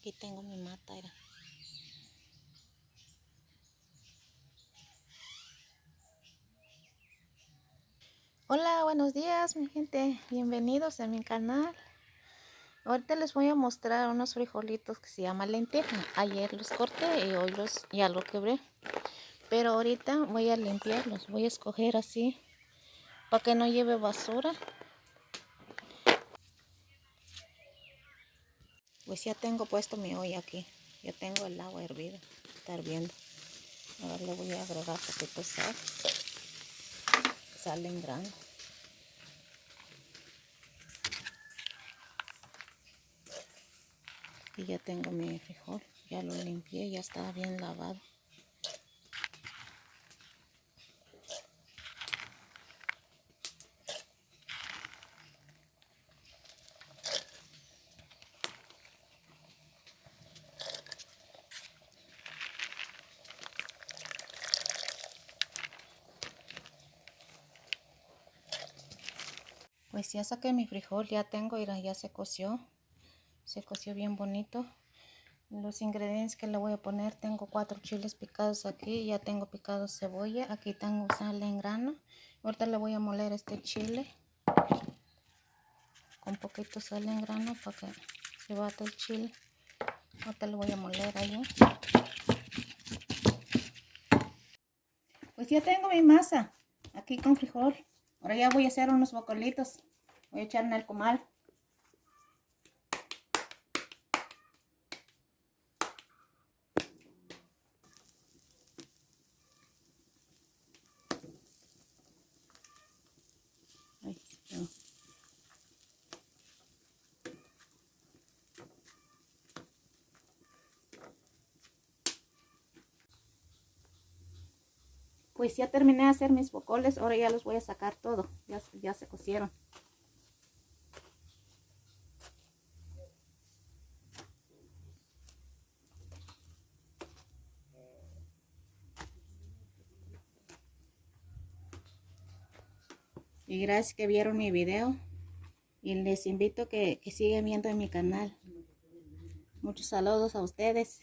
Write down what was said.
Aquí tengo mi mata. Era. Hola, buenos días mi gente. Bienvenidos a mi canal. Ahorita les voy a mostrar unos frijolitos que se llaman lenteja. Ayer los corté y hoy ya lo quebré. Pero ahorita voy a limpiarlos. Voy a escoger así para que no lleve basura. Pues ya tengo puesto mi olla aquí. Ya tengo el agua hervida. Está hirviendo. Ahora le voy a agregar poquito sal. Sal en grano. Y ya tengo mi frijol. Ya lo limpié. Ya está bien lavado. Pues ya saqué mi frijol, ya tengo, ya se coció bien bonito. Los ingredientes que le voy a poner, tengo 4 chiles picados aquí, ya tengo picado cebolla, aquí tengo sal en grano. Ahorita le voy a moler este chile con poquito sal en grano para que se bata el chile. Ahorita le voy a moler ahí. Pues ya tengo mi masa aquí con frijol. Ahora ya voy a hacer unos bocolitos. Voy a echar en el comal. Ay, no. Pues ya terminé de hacer mis bocoles, ahora ya los voy a sacar todo, ya se cocieron. Y gracias que vieron mi video y les invito a que sigan viendo en mi canal. Muchos saludos a ustedes.